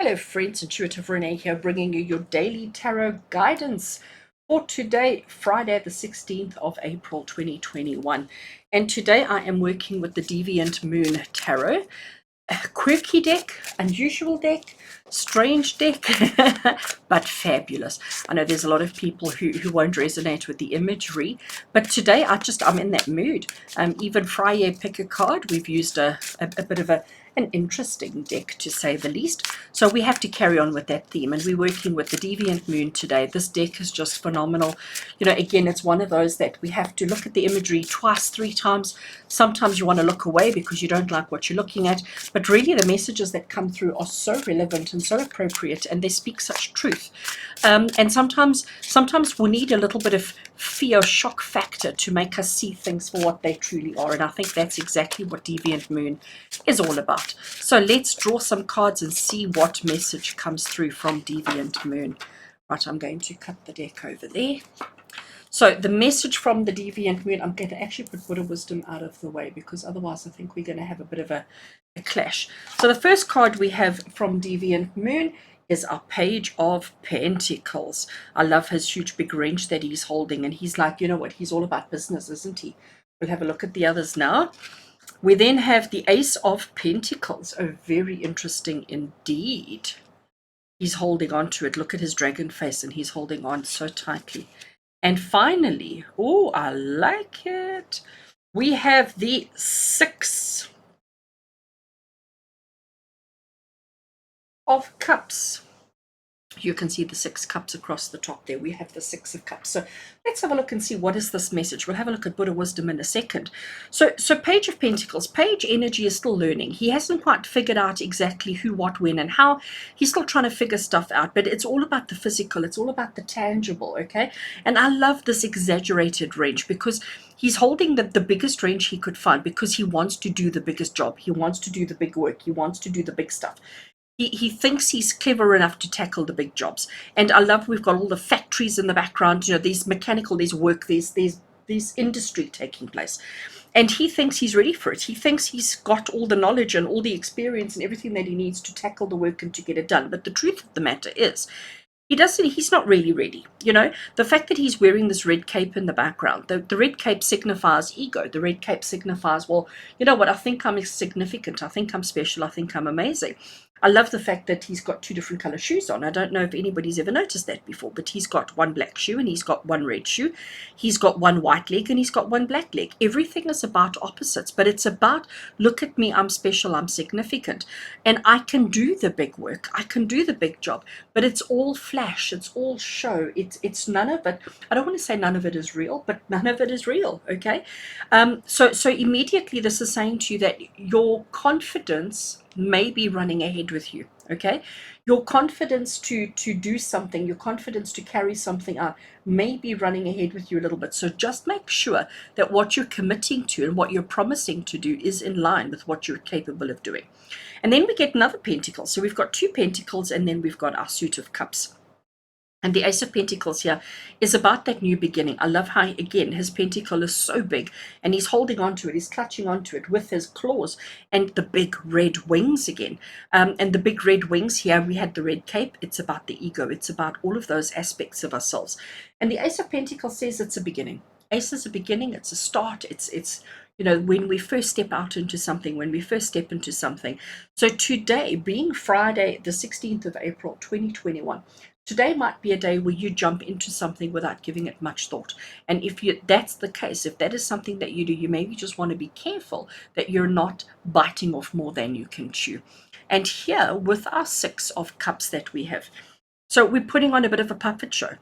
Hello friends, Intuitive Rene here, bringing you your daily tarot guidance for today, Friday the 16th of April 2021. And today I am working with the Deviant Moon Tarot. A quirky deck, unusual deck, strange deck, but fabulous. I know there's a lot of people who won't resonate with the imagery, but today I'm in that mood. Even Friday pick a card. We've used a bit of an interesting deck, to say the least. So we have to carry on with that theme, and we're working with the Deviant Moon today. This deck is just phenomenal. You know, again, it's one of those that we have to look at the imagery twice, three times. Sometimes you want to look away because you don't like what you're looking at, but really the messages that come through are so relevant and so appropriate, and they speak such truth. And sometimes we need a little bit of fear shock factor to make us see things for what they truly are, and I think that's exactly what Deviant Moon is all about. So let's draw some cards and see what message comes through from Deviant Moon. Right, I'm going to cut the deck over there. So the message from the Deviant Moon, I'm going to actually put Buddha Wisdom out of the way because otherwise I think we're going to have a bit of a clash. So the first card we have from Deviant Moon is our Page of Pentacles. I love his huge big wrench that he's holding, and he's like, you know what, he's all about business, isn't he? We'll have a look at the others now. We then have the Ace of Pentacles. Oh, very interesting indeed. He's holding on to it. Look at his dragon face, and he's holding on so tightly. And finally, oh, I like it, we have the Six of Cups. You can see the 6 cups across the top there. We have the 6 of Cups. So let's have a look and see what is this message. We'll have a look at Buddha Wisdom in a second. So Page of Pentacles, Page energy is still learning. He hasn't quite figured out exactly who, what, when, and how. He's still trying to figure stuff out, but it's all about the physical. It's all about the tangible, okay? And I love this exaggerated wrench because he's holding the biggest wrench he could find because he wants to do the biggest job. He wants to do the big work. He wants to do the big stuff. He thinks he's clever enough to tackle the big jobs. And I love we've got all the factories in the background, you know, these mechanical, these work, these industry taking place. And he thinks he's ready for it. He thinks he's got all the knowledge and all the experience and everything that he needs to tackle the work and to get it done. But the truth of the matter is, he's not really ready. You know, the fact that he's wearing this red cape in the background, the red cape signifies ego. The red cape signifies, well, you know what, I think I'm significant, I think I'm special, I think I'm amazing. I love the fact that he's got 2 different color shoes on. I don't know if anybody's ever noticed that before, but he's got 1 black shoe and he's got 1 red shoe. He's got 1 white leg and he's got 1 black leg. Everything is about opposites, but it's about, look at me, I'm special, I'm significant, and I can do the big work, I can do the big job, but it's all flash, it's all show, it's none of it. I don't want to say none of it is real, but none of it is real, okay? So immediately this is saying to you that your confidence may be running ahead with you, okay? Your confidence to do something, your confidence to carry something out may be running ahead with you a little bit. So just make sure that what you're committing to and what you're promising to do is in line with what you're capable of doing. And then we get another pentacle. So we've got 2 pentacles, and then we've got our suit of cups. And the Ace of Pentacles here is about that new beginning. I love how, again, his pentacle is so big and he's holding on to it. He's clutching onto it with his claws and the big red wings again. And the big red wings here, we had the red cape. It's about the ego. It's about all of those aspects of ourselves. And the Ace of Pentacles says it's a beginning. Ace is a beginning. It's a start. It's you know, when we first step out into something, when we first step into something. So today, being Friday, the 16th of April, 2021, today might be a day where you jump into something without giving it much thought. And if that's the case, if that is something that you do, you maybe just want to be careful that you're not biting off more than you can chew. And here with our 6 of Cups that we have, so we're putting on a bit of a puppet show.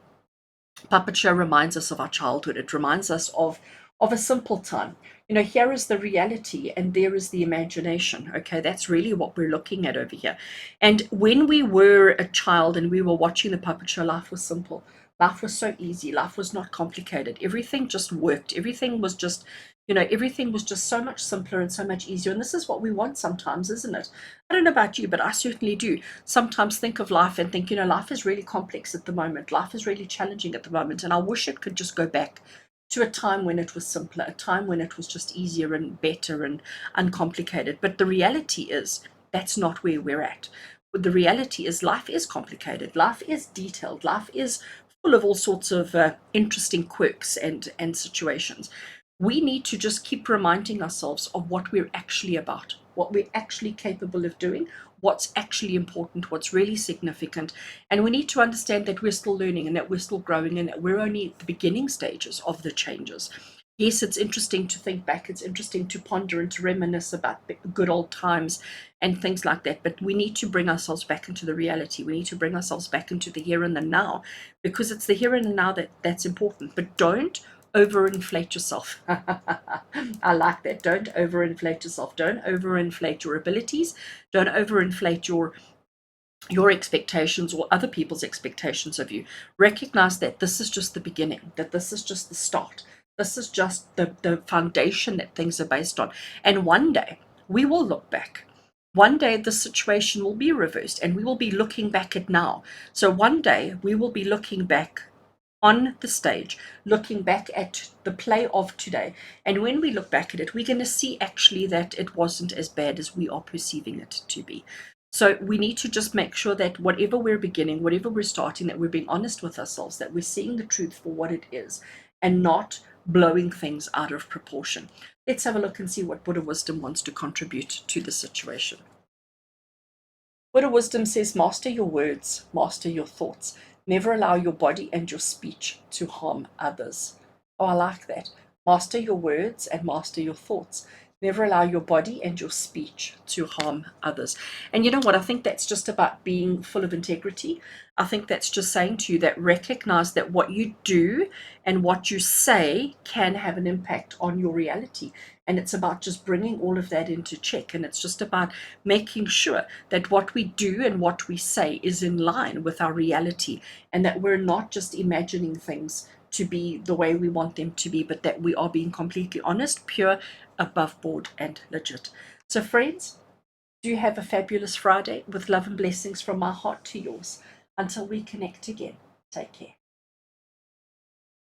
Puppet show reminds us of our childhood. It reminds us of a simple time. You know, here is the reality and there is the imagination. Okay, that's really what we're looking at over here. And when we were a child and we were watching the puppet show, life was simple. Life was so easy. Life was not complicated. Everything just worked. Everything was just, you know, everything was just so much simpler and so much easier. And this is what we want sometimes, isn't it? I don't know about you, but I certainly do sometimes think of life and think, you know, life is really complex at the moment. Life is really challenging at the moment. And I wish it could just go back to a time when it was simpler, a time when it was just easier and better and uncomplicated. But the reality is that's not where we're at. the reality is life is complicated, life is detailed, life is full of all sorts of interesting quirks and situations. We need to just keep reminding ourselves of what we're actually about, what we're actually capable of doing, what's actually important, what's really significant. And we need to understand that we're still learning and that we're still growing and that we're only at the beginning stages of the changes. Yes, it's interesting to think back, it's interesting to ponder and to reminisce about the good old times and things like that, but we need to bring ourselves back into the reality. We need to bring ourselves back into the here and the now, because it's the here and the now that's important. But don't overinflate yourself. I like that. Don't overinflate yourself. Don't overinflate your abilities. Don't overinflate your expectations or other people's expectations of you. Recognize that this is just the beginning, that this is just the start. This is just the foundation that things are based on. And one day we will look back. One day the situation will be reversed and we will be looking back at now. So one day we will be looking back on the stage, looking back at the play of today. And when we look back at it, we're going to see actually that it wasn't as bad as we are perceiving it to be. So we need to just make sure that whatever we're beginning, whatever we're starting, that we're being honest with ourselves, that we're seeing the truth for what it is and not blowing things out of proportion. Let's have a look and see what Buddha wisdom wants to contribute to the situation. Buddha wisdom says, master your words, master your thoughts. Never allow your body and your speech to harm others. Oh, I like that. Master your words and master your thoughts. Never allow your body and your speech to harm others. And you know what? I think that's just about being full of integrity. I think that's just saying to you that recognize that what you do and what you say can have an impact on your reality. And it's about just bringing all of that into check. And it's just about making sure that what we do and what we say is in line with our reality, and that we're not just imagining things to be the way we want them to be, but that we are being completely honest, pure, above board, and legit. So, friends, do you have a fabulous Friday with love and blessings from my heart to yours. Until we connect again, take care.